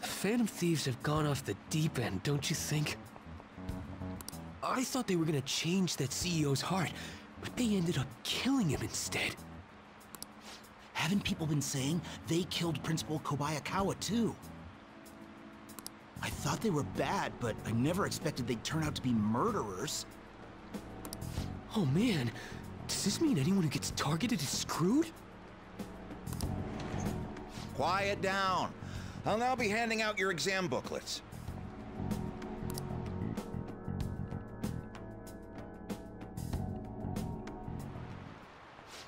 Phantom thieves have gone off the deep end, don't you think? I thought they were gonna change that CEO's heart, but they ended up killing him instead. Haven't people been saying they killed Principal Kobayakawa too? I thought they were bad, but I never expected they'd turn out to be murderers. Oh man, does this mean anyone who gets targeted is screwed? Quiet down. I'll now be handing out your exam booklets.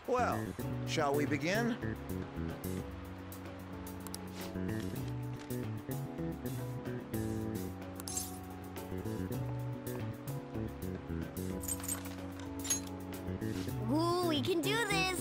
Well, shall we begin? Ooh, we can do this!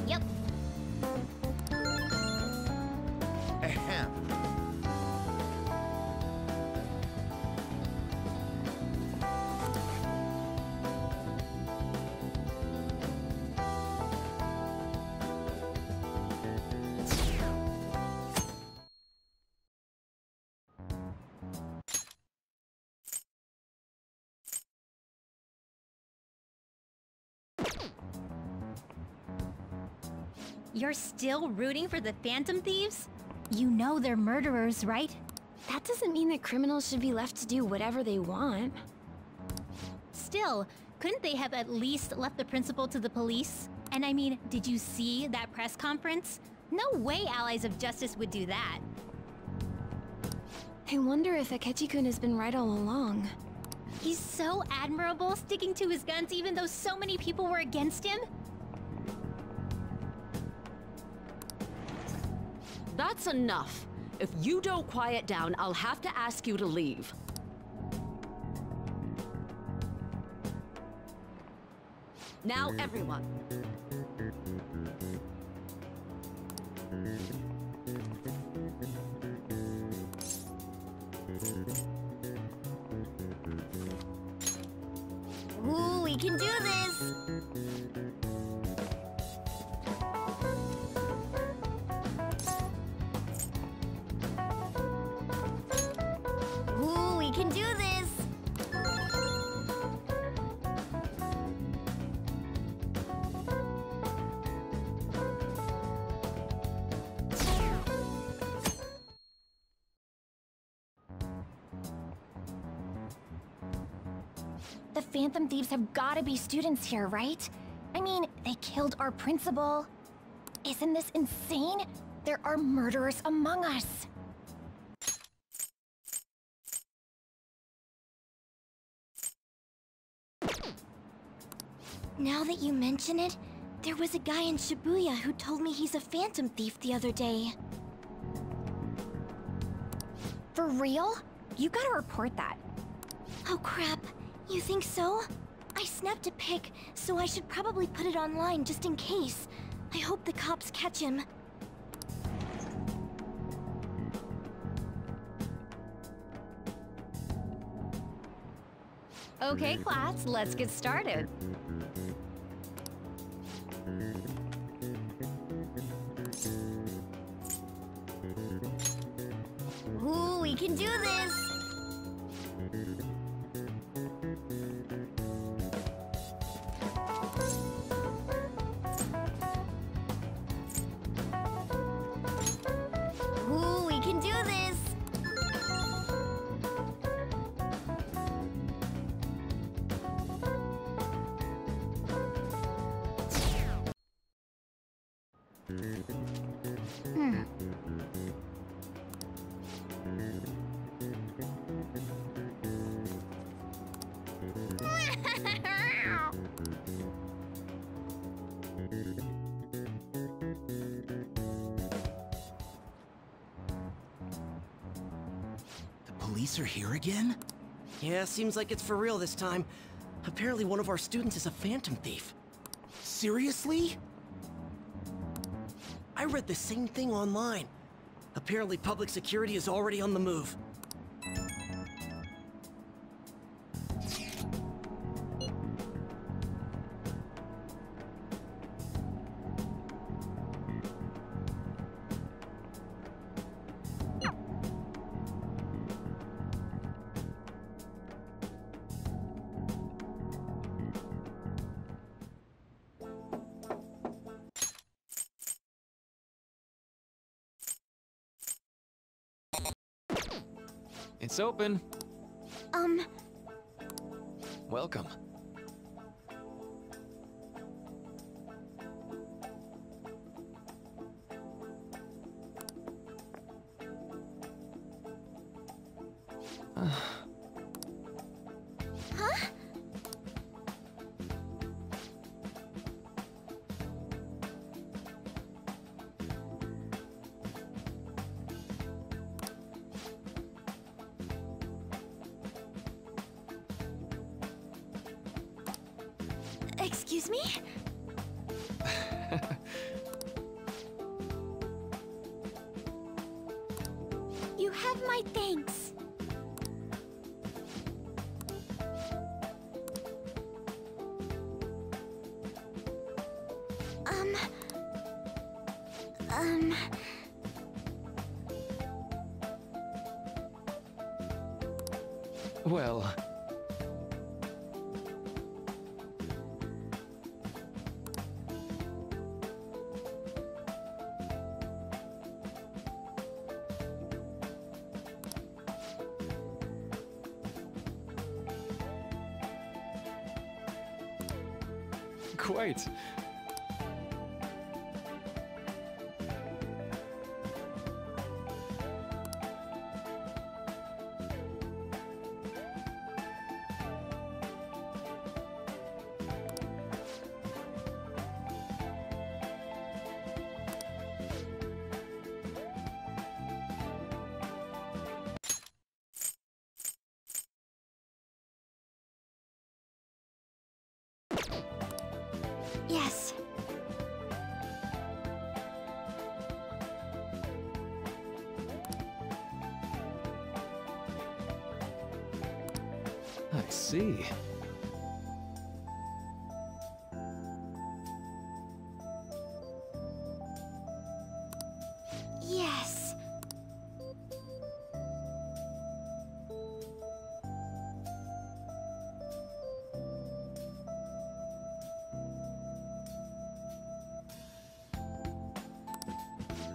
Yep. Ahem. You're still rooting for the Phantom Thieves? You know they're murderers, right? That doesn't mean that criminals should be left to do whatever they want. Still, couldn't they have at least left the principal to the police? And I mean, did you see that press conference? No way Allies of Justice would do that. I wonder if Akechi-kun has been right all along. He's so admirable, sticking to his guns even though so many people were against him. That's enough. If you don't quiet down, I'll have to ask you to leave. Now, everyone. Ooh, we can do this! Ooh, we can do this! The Phantom Thieves have gotta be students here, right? I mean, they killed our principal. Isn't this insane? There are murderers among us. Now that you mention it, there was a guy in Shibuya who told me he's a Phantom Thief the other day. For real? You gotta report that. Oh crap, you think so? I snapped a pic, so I should probably put it online just in case. I hope the cops catch him. Okay, class, let's get started. Ooh, we can do this! Ooh, we can do this! The police are here again? Yeah, seems like it's for real this time. Apparently one of our students is a phantom thief. Seriously? I read the same thing online. Apparently public security is already on the move. It's open. Um, Welcome. huh? Excuse me? You have my thanks. Um... Well, quite. Yes. I see. Yes.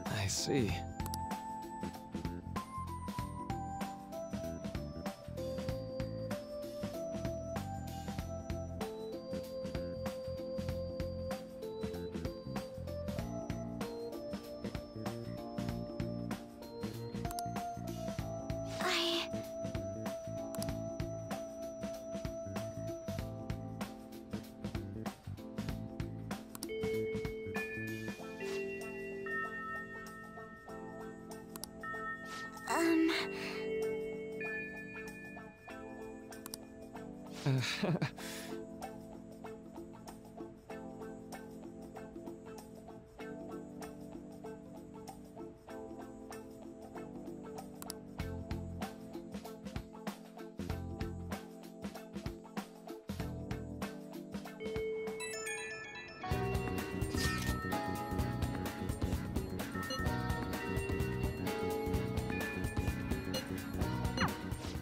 I see. I...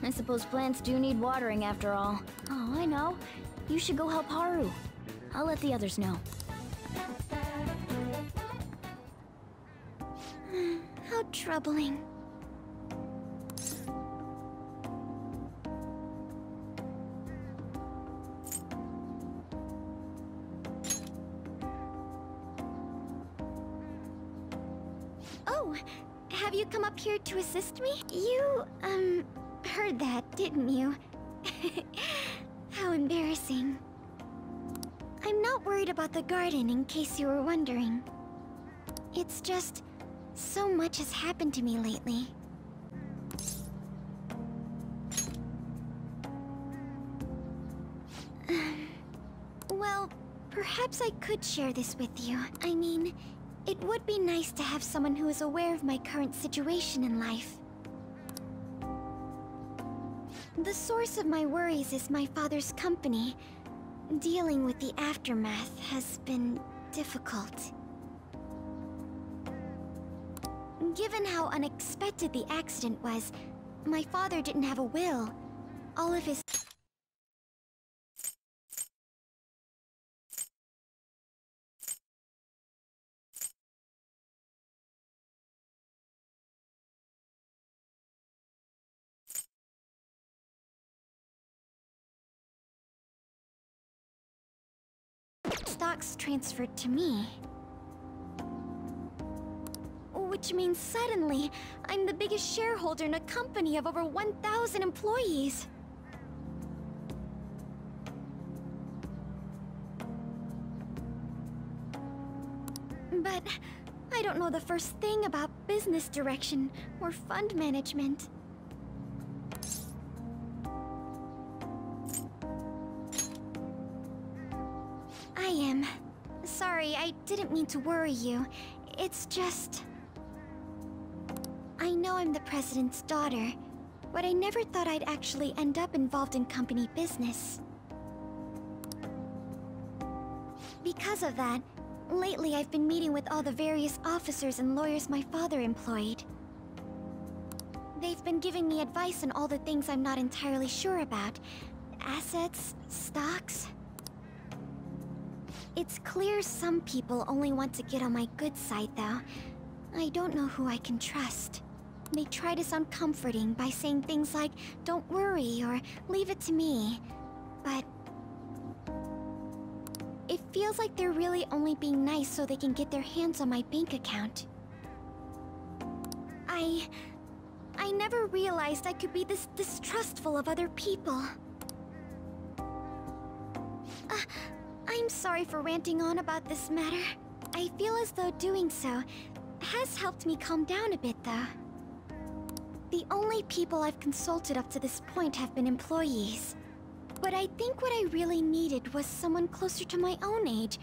I suppose plants do need watering after all. Oh, I know. You should go help Haru. I'll let the others know. How troubling. Oh, have you come up here to assist me? You, heard that, didn't you? How embarrassing. I'm not worried about the garden, in case you were wondering. It's just, so much has happened to me lately. Well, perhaps I could share this with you. I mean, it would be nice to have someone who is aware of my current situation in life. The source of my worries is my father's company. Dealing with the aftermath has been difficult. Given how unexpected the accident was, my father didn't have a will. All of his stocks transferred to me. Which means suddenly, I'm the biggest shareholder in a company of over 1,000 employees. But I don't know the first thing about business direction or fund management. I am. Sorry, I didn't mean to worry you. It's just... I know I'm the president's daughter, but I never thought I'd actually end up involved in company business. Because of that, lately I've been meeting with all the various officers and lawyers my father employed. They've been giving me advice on all the things I'm not entirely sure about. Assets, stocks... It's clear some people only want to get on my good side, though. I don't know who I can trust. They try to sound comforting by saying things like, "Don't worry," or "Leave it to me." But... it feels like they're really only being nice so they can get their hands on my bank account. I never realized I could be this distrustful of other people. I'm sorry for ranting on about this matter. I feel as though doing so has helped me calm down a bit, though. The only people I've consulted up to this point have been employees. But I think what I really needed was someone closer to my own age,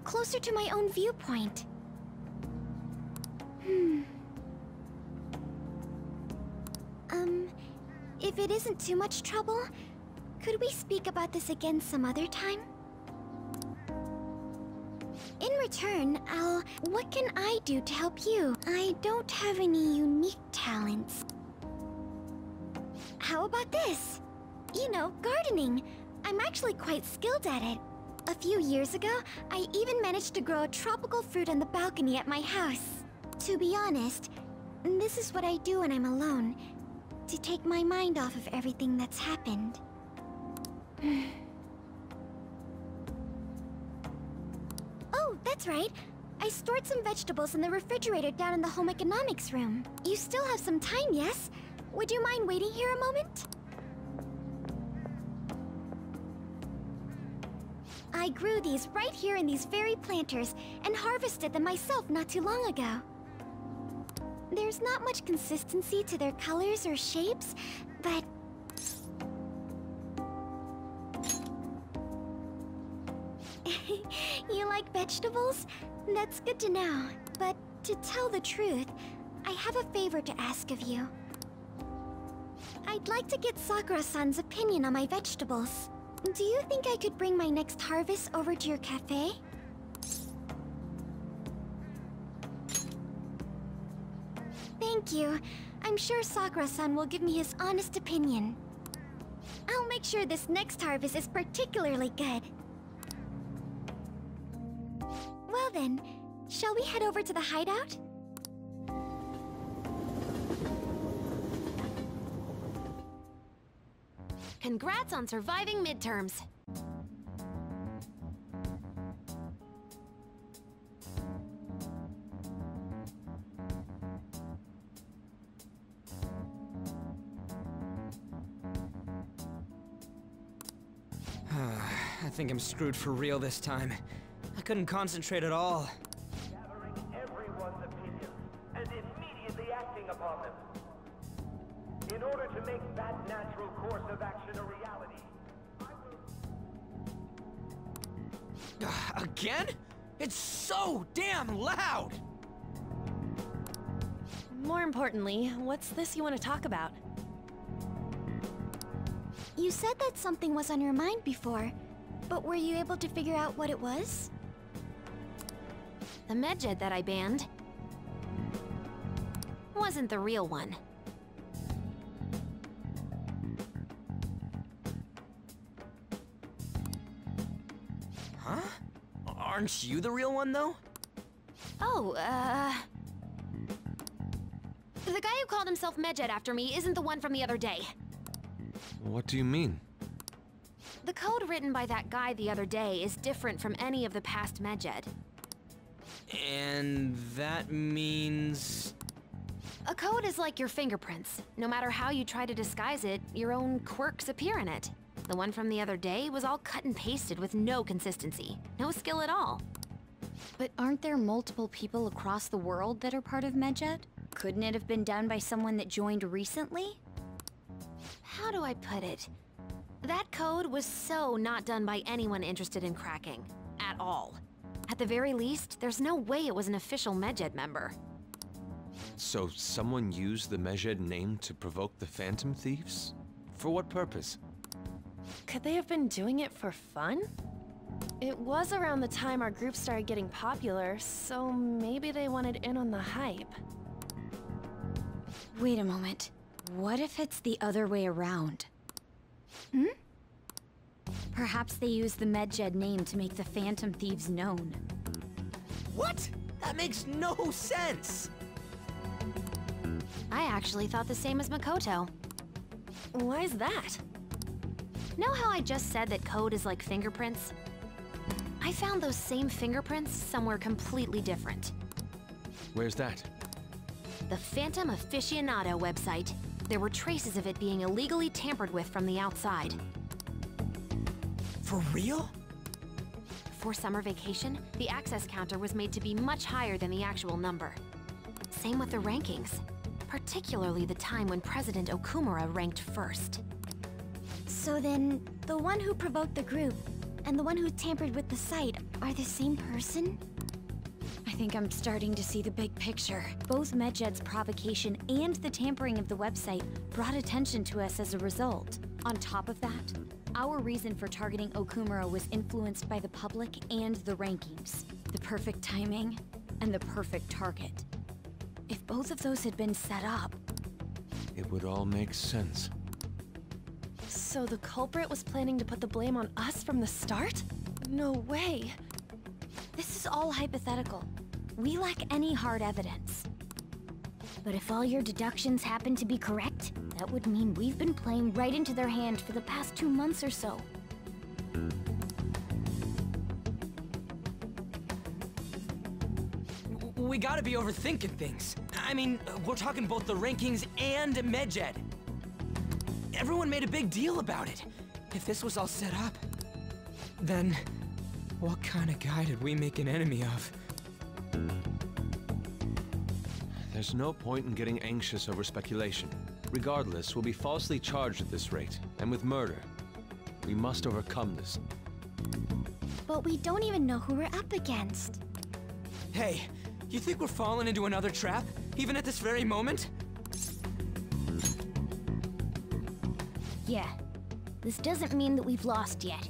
closer to my own viewpoint. If it isn't too much trouble, could we speak about this again some other time? In return, what can I do to help you? I don't have any unique talents. How about this? You know, gardening. I'm actually quite skilled at it. A few years ago, I even managed to grow a tropical fruit on the balcony at my house. To be honest, this is what I do when I'm alone, to take my mind off of everything that's happened. Oh, that's right. I stored some vegetables in the refrigerator down in the home economics room. You still have some time, yes? Would you mind waiting here a moment? I grew these right here in these very planters and harvested them myself not too long ago. There's not much consistency to their colors or shapes, but... You like vegetables? That's good to know. But to tell the truth, I have a favor to ask of you. I'd like to get Sakura-san's opinion on my vegetables. Do you think I could bring my next harvest over to your cafe? Thank you. I'm sure Sakura-san will give me his honest opinion. I'll make sure this next harvest is particularly good. Well then, shall we head over to the hideout? Congrats on surviving midterms. think I'm screwed for real this time. I couldn't concentrate at all. Gathering everyone's opinions and immediately acting upon them. In order to make that natural course of action a reality, Again? It's so damn loud! More importantly, what's this you want to talk about? You said that something was on your mind before, but were you able to figure out what it was? The medjed that I banned wasn't the real one. Huh? Aren't you the real one, though? Oh, the guy who called himself Medjed after me isn't the one from the other day. What do you mean? The code written by that guy the other day is different from any of the past Medjed. And that means... A code is like your fingerprints. No matter how you try to disguise it, your own quirks appear in it. The one from the other day was all cut and pasted with no consistency. No skill at all. But aren't there multiple people across the world that are part of Medjed? Couldn't it have been done by someone that joined recently? How do I put it? That code was so not done by anyone interested in cracking. At all. At the very least, there's no way it was an official Medjed member. So someone used the Medjed name to provoke the Phantom Thieves? For what purpose? Could they have been doing it for fun? It was around the time our group started getting popular, so maybe they wanted in on the hype. Wait a moment. What if it's the other way around? Perhaps they used the Medjed name to make the Phantom Thieves known. What? That makes no sense! I actually thought the same as Makoto. Why's that? Know how I just said that code is like fingerprints? I found those same fingerprints somewhere completely different. Where's that? The Phantom Aficionado website. There were traces of it being illegally tampered with from the outside. For real? For summer vacation, the access counter was made to be much higher than the actual number. Same with the rankings, particularly the time when President Okumura ranked first. So then, the one who provoked the group and the one who tampered with the site are the same person? I think I'm starting to see the big picture. Both Medjed's provocation and the tampering of the website brought attention to us as a result. On top of that, our reason for targeting Okumura was influenced by the public and the rankings. The perfect timing and the perfect target. If both of those had been set up... It would all make sense. So the culprit was planning to put the blame on us from the start? No way. This is all hypothetical. We lack any hard evidence. But if all your deductions happen to be correct, that would mean we've been playing right into their hand for the past 2 months or so. We gotta be overthinking things. I mean, we're talking both the rankings and Medjed. Everyone made a big deal about it. If this was all set up, then what kind of guy did we make an enemy of? There's no point in getting anxious over speculation. Regardless, we'll be falsely charged at this rate, and with murder. We must overcome this. But we don't even know who we're up against. Hey, you think we're falling into another trap, even at this very moment? Yeah, this doesn't mean that we've lost yet.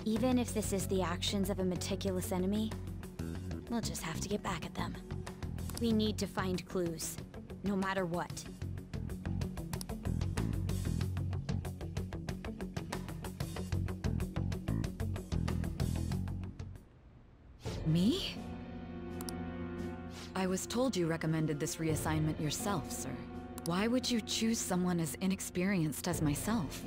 Even if this is the actions of a meticulous enemy, we'll just have to get back at them. We need to find clues, no matter what. Me? I was told you recommended this reassignment yourself, sir. Why would you choose someone as inexperienced as myself?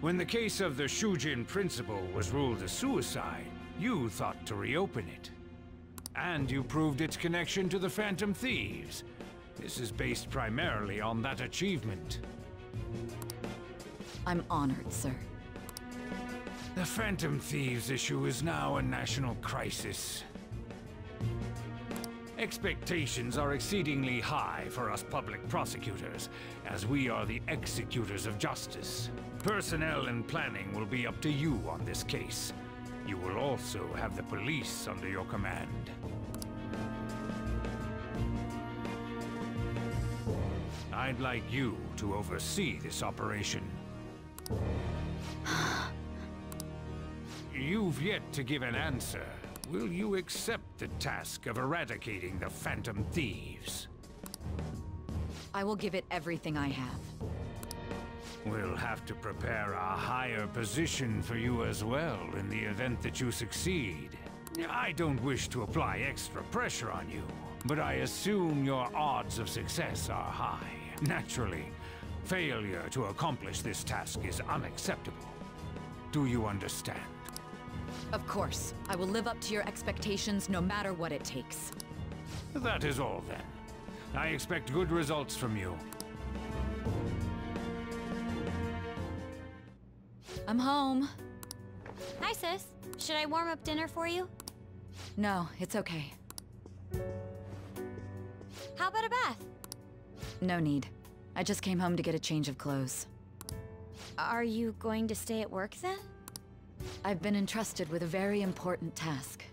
When the case of the Shujin principal was ruled a suicide, you thought to reopen it. And you proved its connection to the Phantom Thieves. This is based primarily on that achievement. I'm honored, sir. The Phantom Thieves issue is now a national crisis. Expectations are exceedingly high for us public prosecutors, as we are the executors of justice. Personnel and planning will be up to you on this case. You will also have the police under your command. I'd like you to oversee this operation. You've yet to give an answer. Will you accept the task of eradicating the Phantom Thieves? I will give it everything I have. We'll have to prepare a higher position for you as well in the event that you succeed. I don't wish to apply extra pressure on you, but I assume your odds of success are high. Naturally, failure to accomplish this task is unacceptable. Do you understand? Of course. I will live up to your expectations no matter what it takes. That is all then. I expect good results from you. I'm home. Hi, sis. Should I warm up dinner for you? No, it's okay. How about a bath? No need. I just came home to get a change of clothes. Are you going to stay at work then? I've been entrusted with a very important task.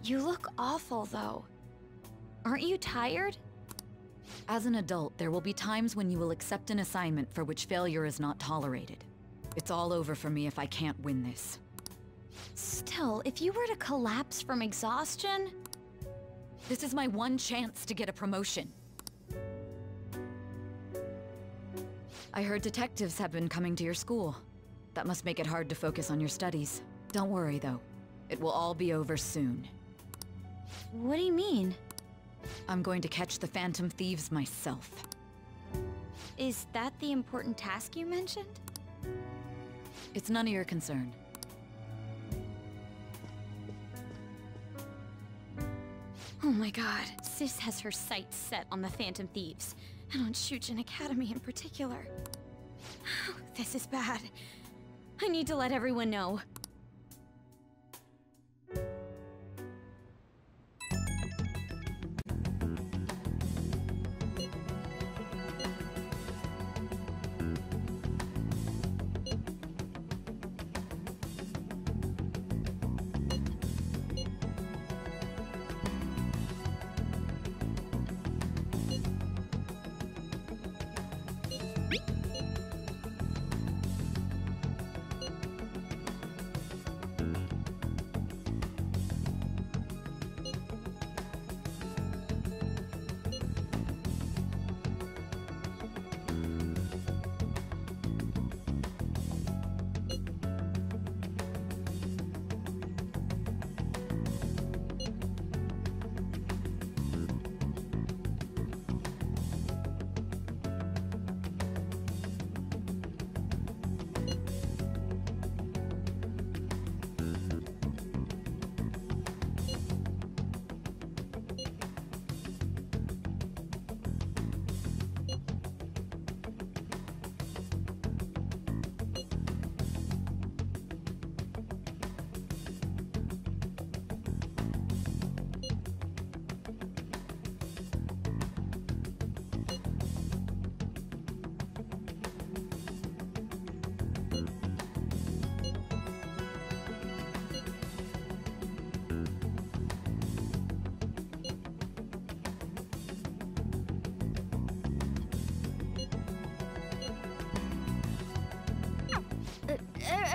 You look awful, though. Aren't you tired? As an adult, there will be times when you will accept an assignment for which failure is not tolerated. It's all over for me if I can't win this. Still, if you were to collapse from exhaustion... This is my one chance to get a promotion. I heard detectives have been coming to your school. That must make it hard to focus on your studies. Don't worry, though. It will all be over soon. What do you mean? I'm going to catch the Phantom Thieves myself. Is that the important task you mentioned? It's none of your concern. Oh my god, Sis has her sights set on the Phantom Thieves, and on Shujin Academy in particular. This is bad. I need to let everyone know.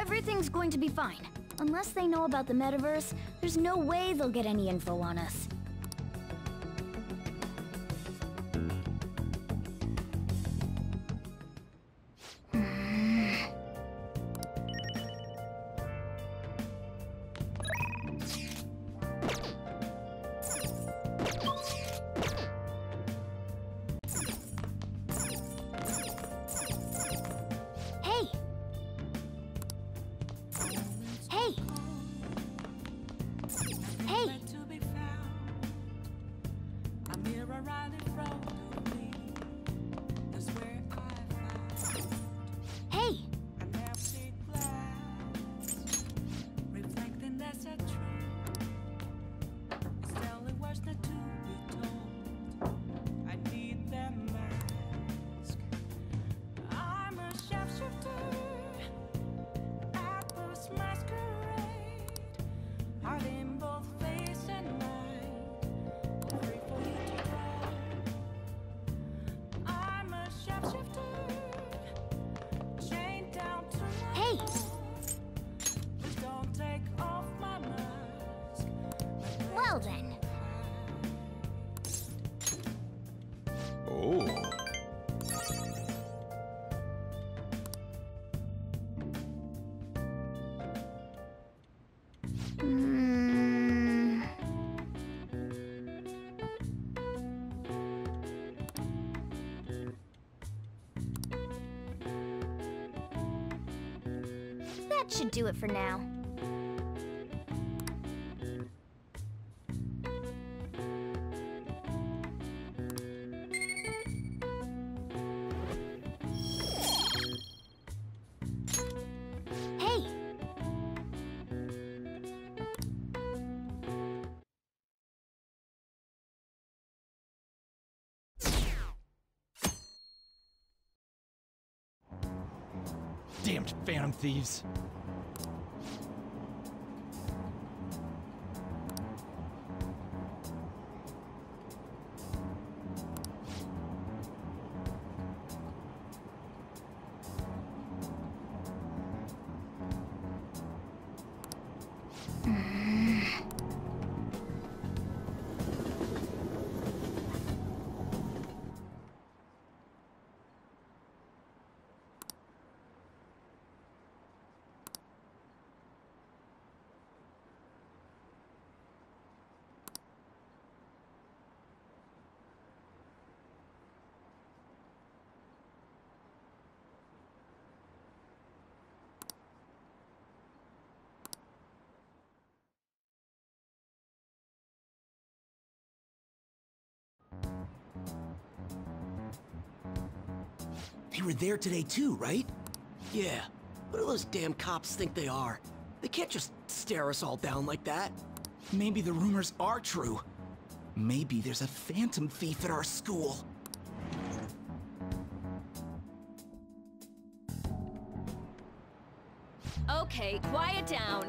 Everything's going to be fine. Unless they know about the metaverse, there's no way they'll get any info on us. Well then. Oh. That should do it for now. Hey! Damned Phantom Thieves. They were there today too, right? Yeah. What do those damn cops think they are? They can't just stare us all down like that. Maybe the rumors are true. Maybe there's a phantom thief at our school. Okay, quiet down.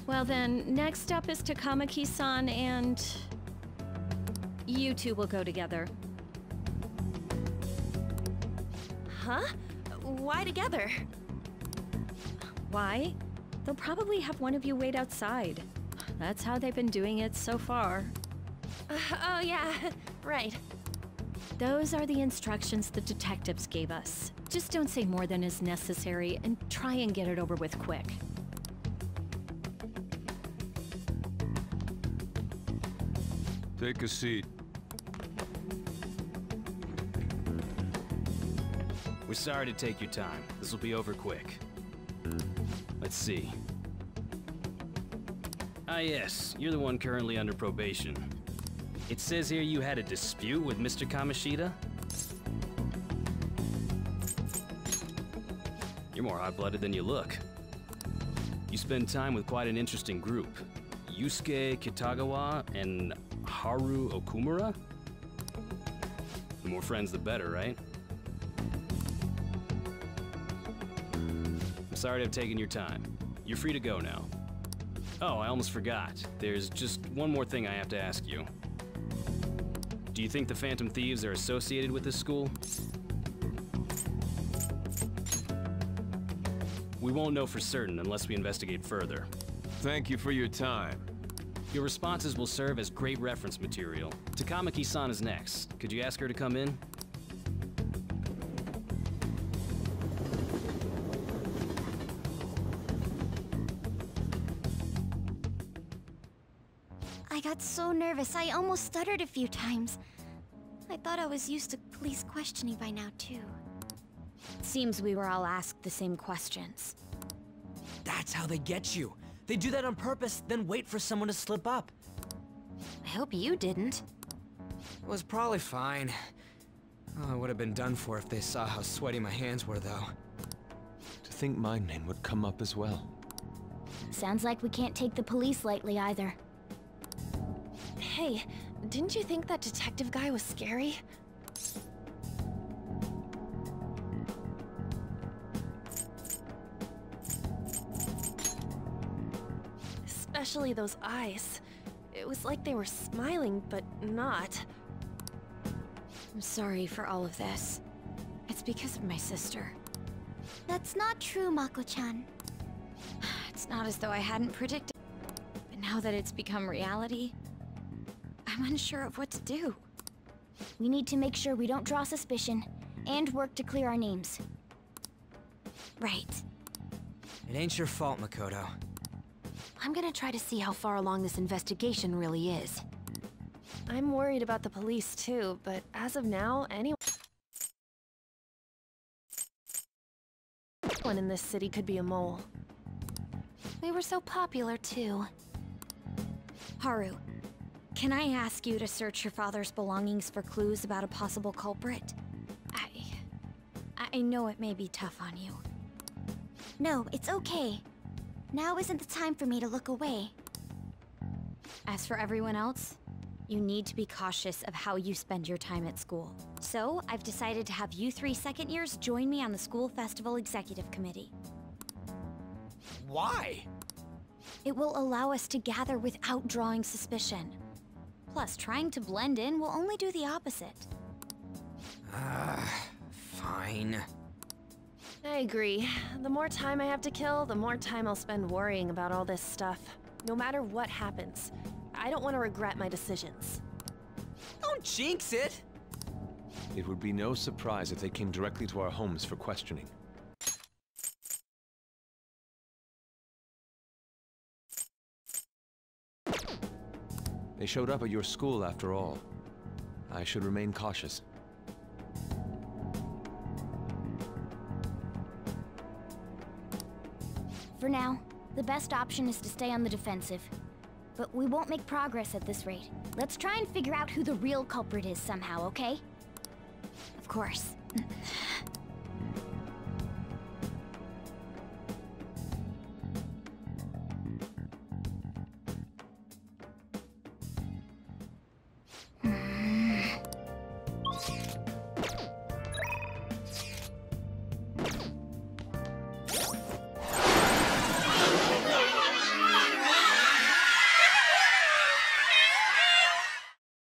Well then, next up is Takamaki-san and... you two will go together. Huh? Why together? Why? They'll probably have one of you wait outside. That's how they've been doing it so far. Oh yeah, right. Those are the instructions the detectives gave us. Just don't say more than is necessary and try and get it over with quick. Take a seat. We're sorry to take your time. This will be over quick. Let's see. Ah yes, you're the one currently under probation. It says here you had a dispute with Mr. Kamoshida? You're more hot-blooded than you look. You spend time with quite an interesting group. Yusuke Kitagawa and Haru Okumura? The more friends, the better, right? I'm sorry to have taken your time. You're free to go now. Oh, I almost forgot. There's just one more thing I have to ask you. Do you think the Phantom Thieves are associated with this school? We won't know for certain unless we investigate further. Thank you for your time. Your responses will serve as great reference material. Takamaki-san is next. Could you ask her to come in? I got so nervous, I almost stuttered a few times. I thought I was used to police questioning by now, too. Seems we were all asked the same questions. That's how they get you. They do that on purpose, then wait for someone to slip up. I hope you didn't. It was probably fine. Oh, I would have been done for if they saw how sweaty my hands were, though. To think my name would come up as well. Sounds like we can't take the police lightly either. Hey, didn't you think that detective guy was scary? Especially those eyes. It was like they were smiling, but not. I'm sorry for all of this. It's because of my sister. That's not true, Mako-chan. It's not as though I hadn't predicted. But now that it's become reality, I'm unsure of what to do. We need to make sure we don't draw suspicion, and work to clear our names. Right. It ain't your fault, Makoto. I'm gonna try to see how far along this investigation really is. I'm worried about the police too, but as of now, anyone in this city could be a mole. We were so popular too. Haru, can I ask you to search your father's belongings for clues about a possible culprit? I know it may be tough on you. No, it's okay. Now isn't the time for me to look away. As for everyone else, you need to be cautious of how you spend your time at school. So, I've decided to have you 3 second years join me on the school festival executive committee. Why? It will allow us to gather without drawing suspicion. Plus, trying to blend in will only do the opposite. Fine. I agree. The more time I have to kill, the more time I'll spend worrying about all this stuff. No matter what happens, I don't want to regret my decisions. Don't jinx it! It would be no surprise if they came directly to our homes for questioning. They showed up at your school after all. I should remain cautious. For now, the best option is to stay on the defensive. But we won't make progress at this rate. Let's try and figure out who the real culprit is somehow, okay? Of course.